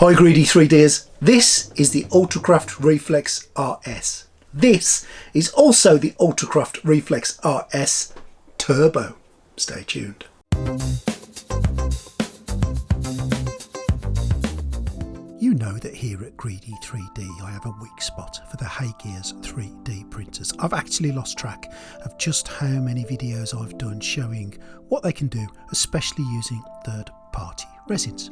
Hi greedy 3Ders, this is the Ultracraft Reflex RS. This is also the Ultracraft Reflex RS Turbo. Stay tuned. You know that here at Greedy 3D I have a weak spot for the Haygears 3D printers. I've actually lost track of just how many videos I've done showing what they can do, especially using third-party resins.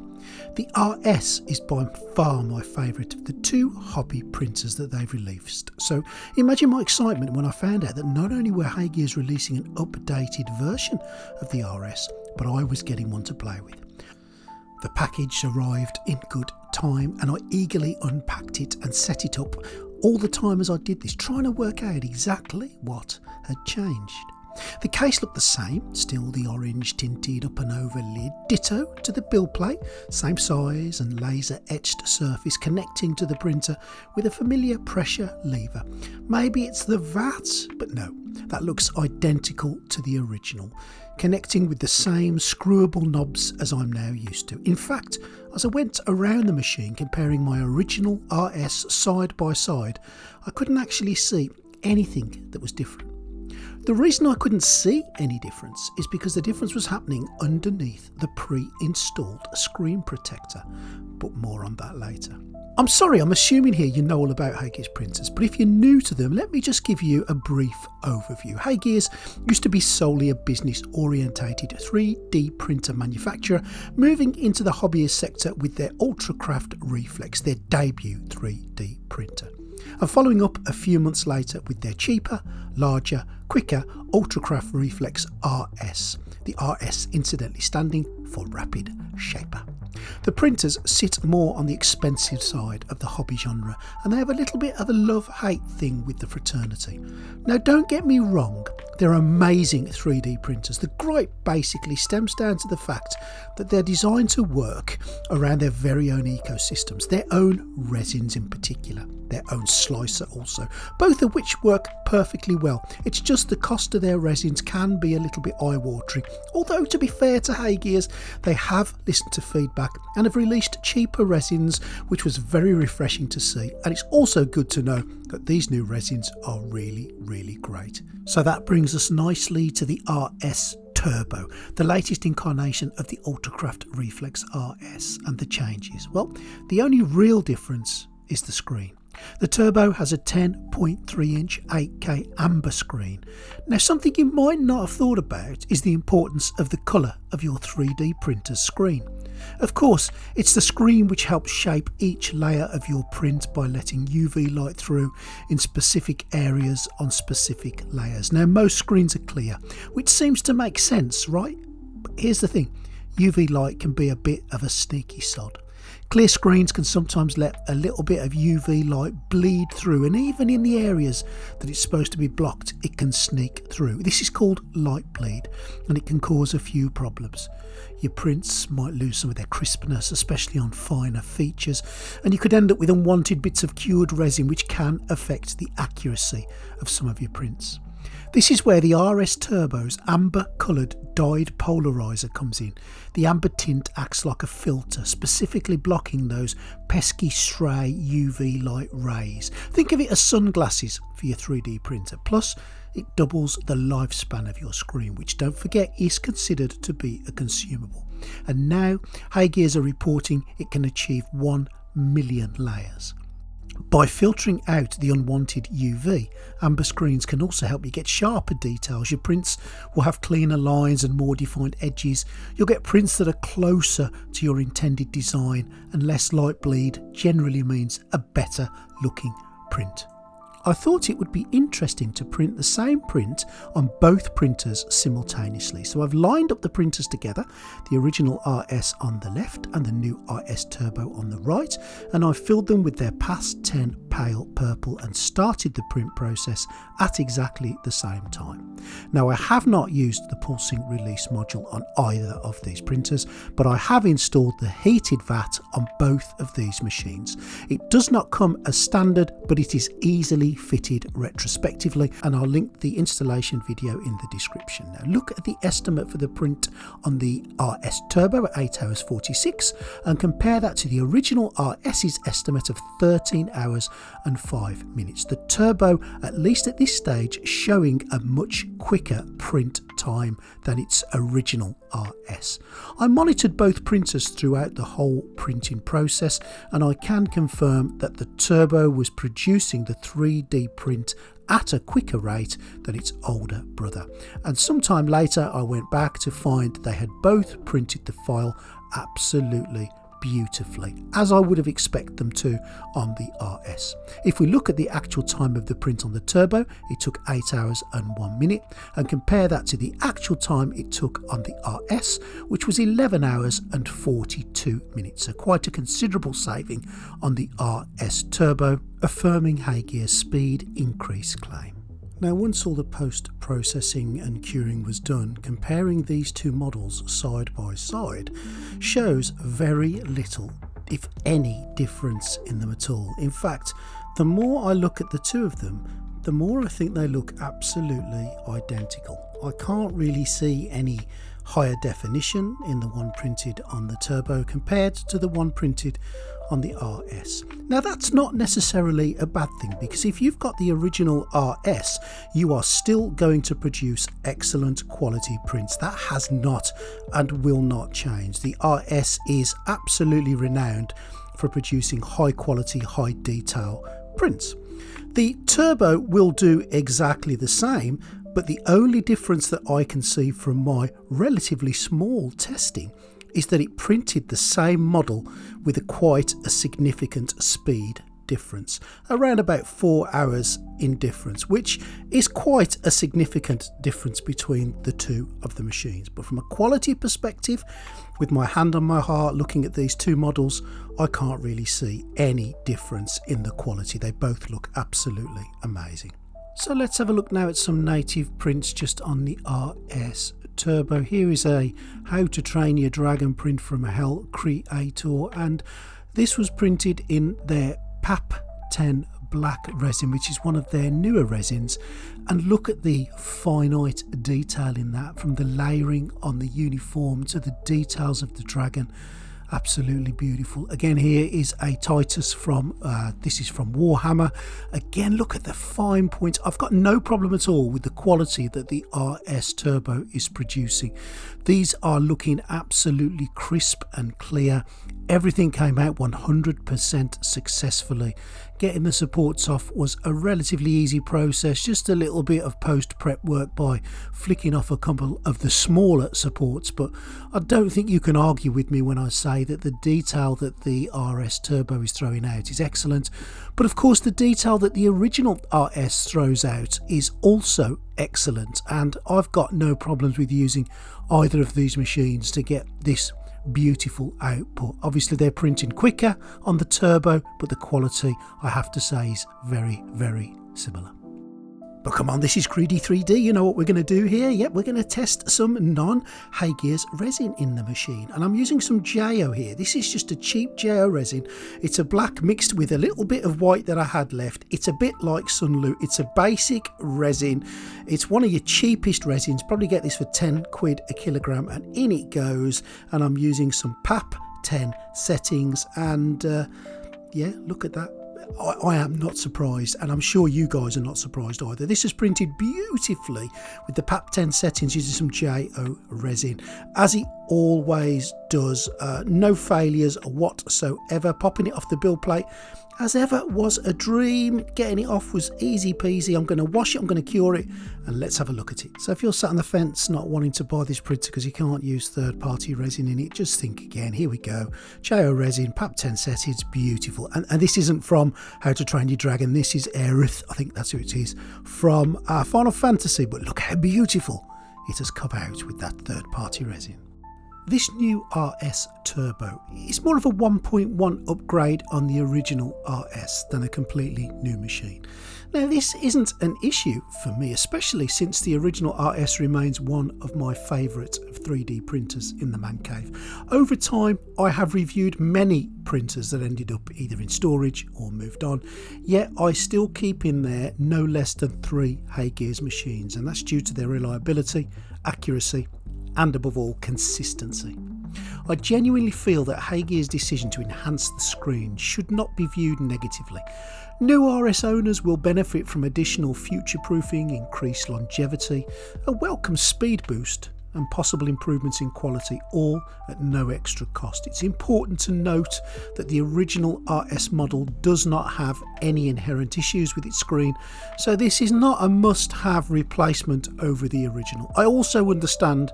The RS is by far my favourite of the two hobby printers that they've released. So imagine my excitement when I found out that not only were Haygears releasing an updated version of the RS, but I was getting one to play with. The package arrived in good time and I eagerly unpacked it and set it up all the time as I did this, trying to work out exactly what had changed. The case looked the same, still the orange tinted up and over lid, ditto to the build plate, same size and laser etched surface connecting to the printer with a familiar pressure lever. Maybe it's the VAT, but no, that looks identical to the original, connecting with the same screwable knobs as I'm now used to. In fact, as I went around the machine comparing my original RS side by side, I couldn't actually see anything that was different. The reason I couldn't see any difference is because the difference was happening underneath the pre-installed screen protector, but more on that later. I'm sorry, I'm assuming here you know all about Haygears printers, but if you're new to them, let me just give you a brief overview. Haygears used to be solely a business-orientated 3D printer manufacturer, moving into the hobbyist sector with their Ultracraft Reflex, their debut 3D printer, and following up a few months later with their cheaper, larger, quicker Ultracraft Reflex RS, the RS incidentally standing for Rapid Shaper. The printers sit more on the expensive side of the hobby genre, and they have a little bit of a love-hate thing with the fraternity. Now don't get me wrong, they're amazing 3D printers. The gripe basically stems down to the fact that they're designed to work around their very own ecosystems, their own resins in particular, their own slicer also, both of which work perfectly well. It's just the cost of their resins can be a little bit eye-watering, although to be fair to Haygears, they have listened to feedback and have released cheaper resins, which was very refreshing to see, and it's also good to know that these new resins are really great. So that brings us nicely to the RS Turbo, the latest incarnation of the Ultracraft Reflex RS, and the changes. Well, the only real difference is the screen. The Turbo has a 10.3 inch 8K amber screen. Now something you might not have thought about is the importance of the colour of your 3D printer's screen. Of course, it's the screen which helps shape each layer of your print by letting UV light through in specific areas on specific layers. Now most screens are clear, which seems to make sense, right? But here's the thing, UV light can be a bit of a sneaky sod. Clear screens can sometimes let a little bit of UV light bleed through, and even in the areas that it's supposed to be blocked, it can sneak through. This is called light bleed, and it can cause a few problems. Your prints might lose some of their crispness, especially on finer features, and you could end up with unwanted bits of cured resin which can affect the accuracy of some of your prints. This is where the RS Turbo's amber coloured dyed polarizer comes in. The amber tint acts like a filter, specifically blocking those pesky stray UV light rays. Think of it as sunglasses for your 3D printer. Plus, it doubles the lifespan of your screen, which don't forget is considered to be a consumable. And now Haygears are reporting it can achieve 1 million layers. By filtering out the unwanted UV, amber screens can also help you get sharper details. Your prints will have cleaner lines and more defined edges. You'll get prints that are closer to your intended design, and less light bleed generally means a better looking print. I thought it would be interesting to print the same print on both printers simultaneously. So I've lined up the printers together, the original RS on the left and the new RS Turbo on the right, and I've filled them with their past 10 pale purple and started the print process at exactly the same time. Now I have not used the pulsing release module on either of these printers, but I have installed the heated VAT on both of these machines. It does not come as standard, but it is easily fitted retrospectively, and I'll link the installation video in the description. Now look at the estimate for the print on the RS Turbo at 8 hours 46 and compare that to the original RS's estimate of 13 hours and 5 minutes. The Turbo, at least at this stage, showing a much quicker print time than its original RS. I monitored both printers throughout the whole printing process, and I can confirm that the Turbo was producing the 3D print at a quicker rate than its older brother. And sometime later I went back to find they had both printed the file absolutely beautifully, as I would have expected them to on the RS. If we look at the actual time of the print on the Turbo, it took 8 hours and 1 minute, and compare that to the actual time it took on the RS, which was 11 hours and 42 minutes. So quite a considerable saving on the RS Turbo, affirming Haygear's speed increase claim. Now, once all the post-processing and curing was done, comparing these two models side by side shows very little, if any, difference in them at all. In fact, the more I look at the two of them, the more I think they look absolutely identical. I can't really see any higher definition in the one printed on the Turbo compared to the one printed on the RS. Now, that's not necessarily a bad thing, because if you've got the original RS, you are still going to produce excellent quality prints. That has not and will not change. The RS is absolutely renowned for producing high quality, high detail prints. The Turbo will do exactly the same, but the only difference that I can see from my relatively small testing is that it printed the same model with quite a significant speed difference, around about 4 hours in difference, which is quite a significant difference between the two of the machines. But from a quality perspective, with my hand on my heart looking at these two models, I can't really see any difference in the quality. They both look absolutely amazing. So let's have a look now at some native prints just on the RS Turbo. Here is a How to Train Your Dragon print from a Hell Creator, and this was printed in their PAP 10 black resin, which is one of their newer resins. And look at the finite detail in that, from the layering on the uniform to the details of the dragon. Absolutely beautiful. Again, here is a Titus from this is from Warhammer. Again, look at the fine points. I've got no problem at all with the quality that the RS Turbo is producing. These are looking absolutely crisp and clear. Everything came out 100% successfully. Getting the supports off was a relatively easy process, just a little bit of post-prep work by flicking off a couple of the smaller supports, but I don't think you can argue with me when I say that the detail that the RS Turbo is throwing out is excellent. But of course, the detail that the original RS throws out is also excellent, and I've got no problems with using either of these machines to get this beautiful output. Obviously they're printing quicker on the Turbo, but the quality, I have to say, is very, very similar. But come on, this is Greedy 3D. You know what we're going to do here? Yep, we're going to test some non-Haygear's resin in the machine. And I'm using some JO here. This is just a cheap JO resin. It's a black mixed with a little bit of white that I had left. It's a bit like Sunlu. It's a basic resin. It's one of your cheapest resins. Probably get this for 10 quid a kilogram, and in it goes. And I'm using some PAP 10 settings, and yeah, look at that. I am not surprised, and I'm sure you guys are not surprised either. This is printed beautifully with the PAP 10 settings using some JO resin, as it always does. No failures whatsoever. Popping it off the build plate, as ever, was a dream. Getting it off was easy peasy. I'm going to wash it, I'm going to cure it, and let's have a look at it. So if you're sat on the fence not wanting to buy this printer because you can't use third-party resin in it, just think again. Here we go. JO resin, PAP 10 settings, beautiful. And this isn't from How to Train Your Dragon. This is Aerith, I think that's who it is, from Final Fantasy. But look how beautiful it has come out with that third-party resin. This new RS Turbo is more of a 1.1 upgrade on the original RS than a completely new machine. Now, this isn't an issue for me, especially since the original RS remains one of my favourite of 3D printers in the man cave. Over time, I have reviewed many printers that ended up either in storage or moved on, yet I still keep in there no less than 3 Haygears machines, and that's due to their reliability, accuracy, and above all, consistency. I genuinely feel that Haygears' decision to enhance the screen should not be viewed negatively. New RS owners will benefit from additional future-proofing, increased longevity, a welcome speed boost, and possible improvements in quality, all at no extra cost. It's important to note that the original RS model does not have any inherent issues with its screen, so this is not a must-have replacement over the original. I also understand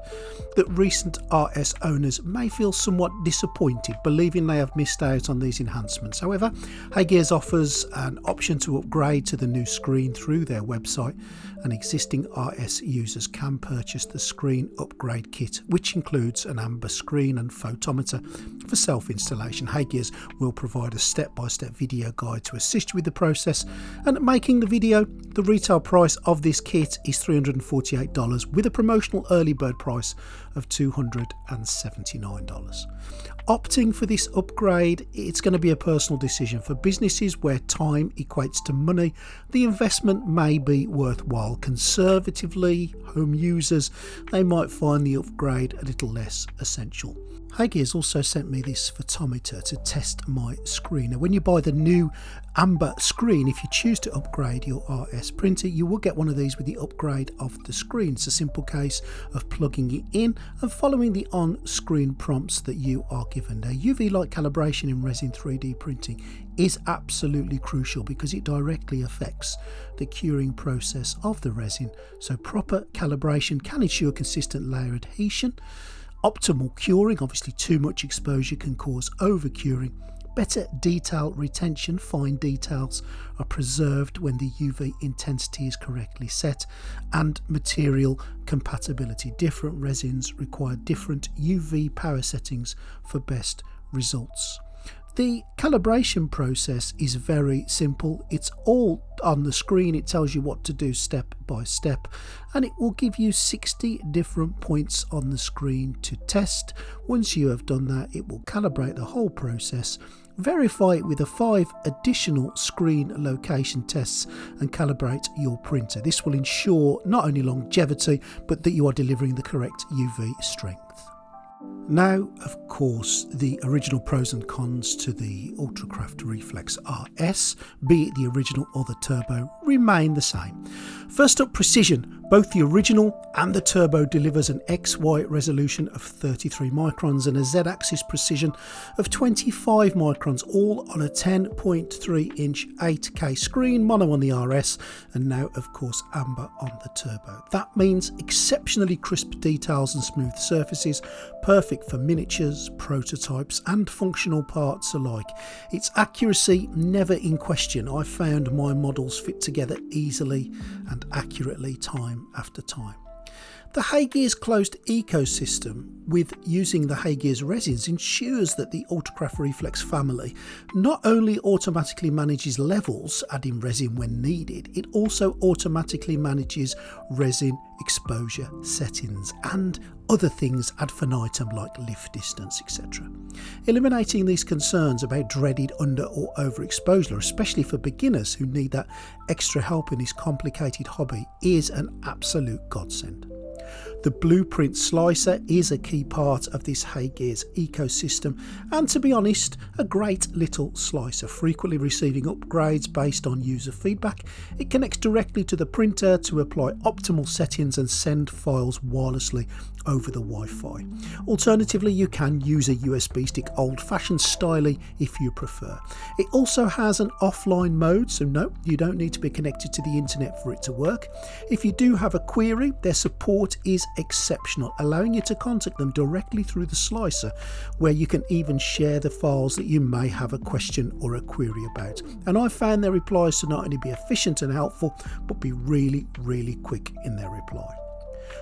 that recent RS owners may feel somewhat disappointed, believing they have missed out on these enhancements. However, Haygears offers an option to upgrade to the new screen through their website, and existing RS users can purchase the screen upgrade kit, which includes an amber screen and photometer for self-installation. Haygears will provide a step-by-step video guide to assist you with the process, and making the video, the retail price of this kit is $348 with a promotional early bird price of $279. Opting for this upgrade, it's going to be a personal decision. For businesses where time equates to money, the investment may be worthwhile. Conservatively, home users, they might find the upgrade a little less essential. Haygears also sent me this photometer to test my screen. Now, when you buy the new amber screen, if you choose to upgrade your RS printer, you will get one of these with the upgrade of the screen. It's a simple case of plugging it in and following the on-screen prompts that you are given. Now, UV light calibration in resin 3D printing is absolutely crucial because it directly affects the curing process of the resin. So proper calibration can ensure consistent layer adhesion. Optimal curing, obviously too much exposure can cause over curing. Better detail retention, fine details are preserved when the UV intensity is correctly set, and material compatibility. Different resins require different UV power settings for best results. The calibration process is very simple. It's all on the screen. It tells you what to do step by step, and it will give you 60 different points on the screen to test. Once you have done that, it will calibrate the whole process, verify it with the 5 additional screen location tests, and calibrate your printer. This will ensure not only longevity, but that you are delivering the correct UV strength. Now, of course, the original pros and cons to the Ultracraft Reflex RS, be it the original or the Turbo, remain the same. First up, precision. Both the original and the Turbo delivers an XY resolution of 33 microns and a Z-axis precision of 25 microns, all on a 10.3-inch 8K screen, mono on the RS, and now, of course, amber on the Turbo. That means exceptionally crisp details and smooth surfaces, perfect for miniatures, prototypes, and functional parts alike. Its accuracy never in question. I found my models fit together easily and accurately time after time. The Haygears closed ecosystem with using the Haygears resins ensures that the Ultracraft Reflex family not only automatically manages levels, adding resin when needed, it also automatically manages resin exposure settings and other things ad infinitum like lift distance, etc. Eliminating these concerns about dreaded under or overexposure, especially for beginners who need that extra help in this complicated hobby, is an absolute godsend. The blueprint slicer is a key part of this Haygears ecosystem, and to be honest, a great little slicer, frequently receiving upgrades based on user feedback. It connects directly to the printer to apply optimal settings and send files wirelessly over the Wi-Fi. Alternatively, you can use a USB stick, old-fashioned styly if you prefer. It also has an offline mode, so no, you don't need to be connected to the internet for it to work. If you do have a query, their support is exceptional, allowing you to contact them directly through the slicer, where you can even share the files that you may have a question or a query about. And I found their replies to not only be efficient and helpful, but be really, really quick in their reply.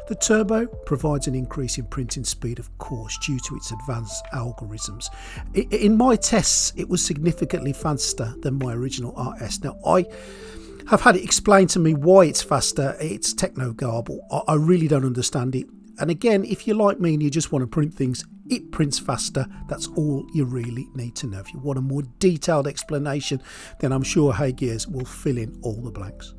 The Turbo provides an increase in printing speed, of course, due to its advanced algorithms. In my tests, it was significantly faster than my original RS. Now, I have had it explained to me why it's faster. It's techno garble. I really don't understand it. And again, if you're like me and you just want to print things, it prints faster. That's all you really need to know. If you want a more detailed explanation, then I'm sure Haygears will fill in all the blanks.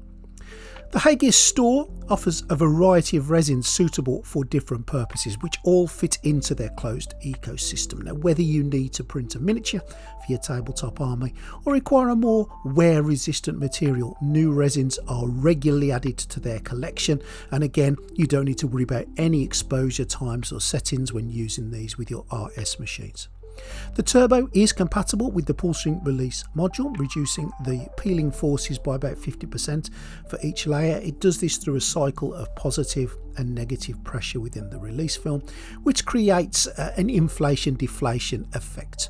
The Haygears store offers a variety of resins suitable for different purposes, which all fit into their closed ecosystem. Now, whether you need to print a miniature for your tabletop army or require a more wear-resistant material, new resins are regularly added to their collection. And again, you don't need to worry about any exposure times or settings when using these with your RS machines. The Turbo is compatible with the pull string release module, reducing the peeling forces by about 50% for each layer. It does this through a cycle of positive and negative pressure within the release film, which creates an inflation-deflation effect.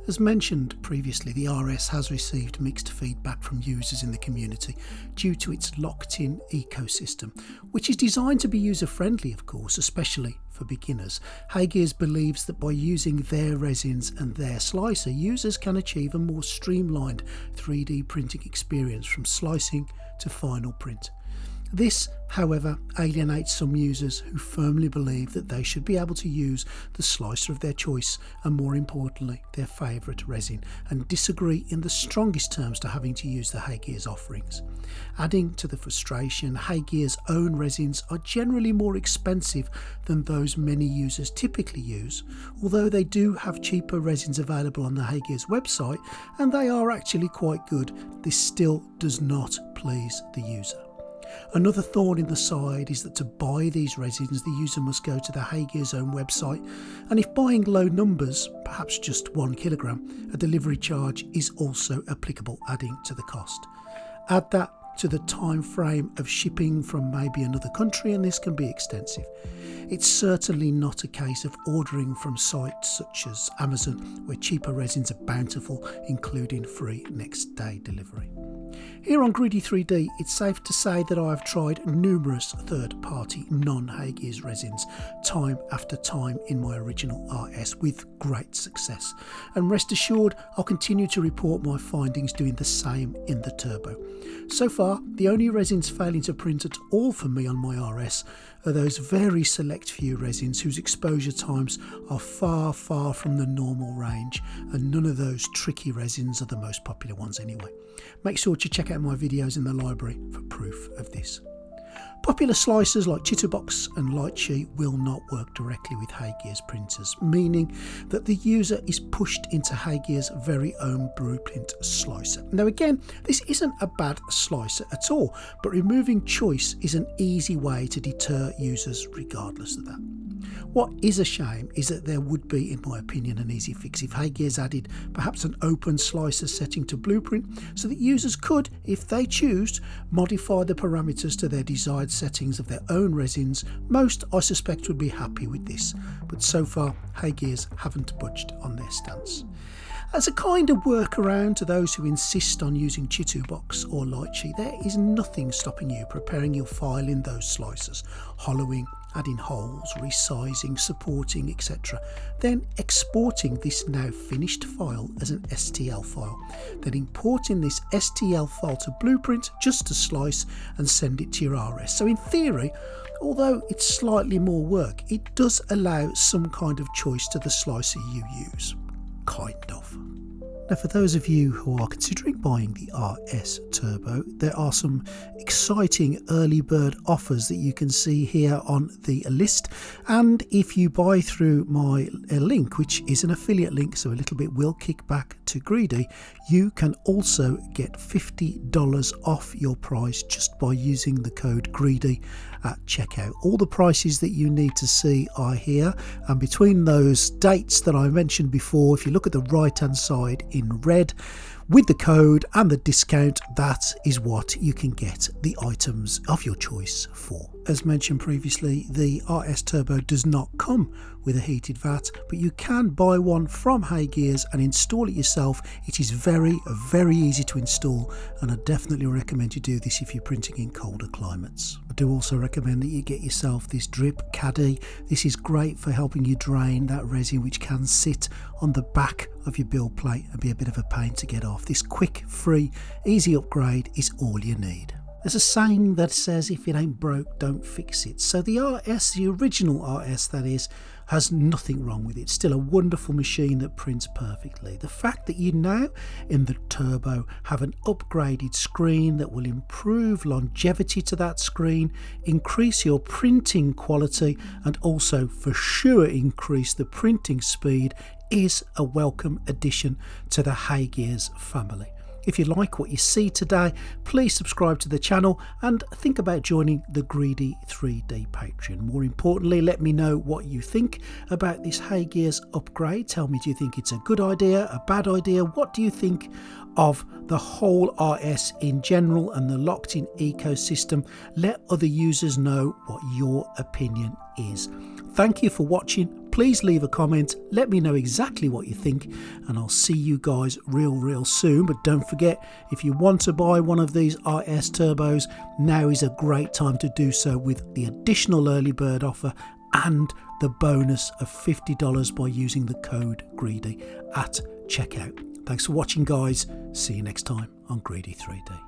As mentioned previously, the RS has received mixed feedback from users in the community due to its locked-in ecosystem, which is designed to be user-friendly, of course, especially for beginners. Haygears believes that by using their resins and their slicer, users can achieve a more streamlined 3D printing experience from slicing to final print. This, however, alienates some users who firmly believe that they should be able to use the slicer of their choice and, more importantly, their favourite resin, and disagree in the strongest terms to having to use the Haygears offerings. Adding to the frustration, Haygears' own resins are generally more expensive than those many users typically use, although they do have cheaper resins available on the Haygears website, and they are actually quite good. This still does not please the user. Another thorn in the side is that to buy these resins, the user must go to the Haygears' own website, and if buying low numbers, perhaps just 1 kilogram, a delivery charge is also applicable, adding to the cost. Add that to the time frame of shipping from maybe another country, and this can be extensive. It's certainly not a case of ordering from sites such as Amazon, where cheaper resins are bountiful, including free next day delivery. Here on Greedy 3D, it's safe to say that I have tried numerous third-party non-Haygears resins time after time in my original RS with great success, and rest assured I'll continue to report my findings doing the same in the Turbo. So far, the only resins failing to print at all for me on my RS are those very select few resins whose exposure times are far from the normal range, and none of those tricky resins are the most popular ones anyway. Make sure to check out my videos in the library for proof of this. Popular slicers like Chitterbox and Lightsheet will not work directly with Haygears printers, meaning that the user is pushed into Haygears' very own blueprint slicer. Now again, this isn't a bad slicer at all, but removing choice is an easy way to deter users regardless of that. What is a shame is that there would be, in my opinion, an easy fix if Haygears added perhaps an open slicer setting to blueprint so that users could, if they choose, modify the parameters to their desired settings of their own resins. Most, I suspect, would be happy with this, but so far Haygears haven't budged on their stance. As a kind of workaround to those who insist on using Chitterbox or Lightsheet, there is nothing stopping you preparing your file in those slicers, hollowing, adding holes, resizing, supporting, etc. Then exporting this now finished file as an STL file. Then importing this STL file to Blueprint just to slice and send it to your RS. So in theory, although it's slightly more work, it does allow some kind of choice to the slicer you use. Kind of. Now, for those of you who are considering buying the RS Turbo, there are some exciting early bird offers that you can see here on the list. And if you buy through my link, which is an affiliate link, so a little bit will kick back to Greedy, you can also get $50 off your price just by using the code Greedy at checkout. All the prices that you need to see are here, and between those dates that I mentioned before, if you look at the right hand side in red, With the code and the discount, that is what you can get the items of your choice for. As mentioned previously, the RS Turbo does not come with a heated vat, but you can buy one from Hay Gears and install it yourself. It is very easy to install, and I definitely recommend you do this if you're printing in colder climates. I do also recommend that you get yourself this drip caddy. This is great for helping you drain that resin, which can sit on the back of your build plate and be a bit of a pain to get off. This quick, free, easy upgrade is all you need. There's a saying that says if it ain't broke, don't fix it. So the RS, the original RS that is, has nothing wrong with it. Still a wonderful machine that prints perfectly. The fact that you now in the Turbo have an upgraded screen that will improve longevity to that screen, increase your printing quality, and also for sure increase the printing speed is a welcome addition to the Hay Gears family. If you like what you see today, please subscribe to the channel and think about joining the Greedy 3D Patreon. More importantly, let me know what you think about this Hay Gears upgrade. Tell me, do you think it's a good idea, a bad idea? What do you think of the whole RS in general and the locked-in ecosystem? Let other users know what your opinion is. Thank you for watching. Please leave a comment, let me know exactly what you think, and I'll see you guys real soon. But don't forget, if you want to buy one of these RS Turbos, now is a great time to do so with the additional early bird offer and the bonus of $50 by using the code GREEDY at checkout. Thanks for watching, guys. See you next time on Greedy 3D.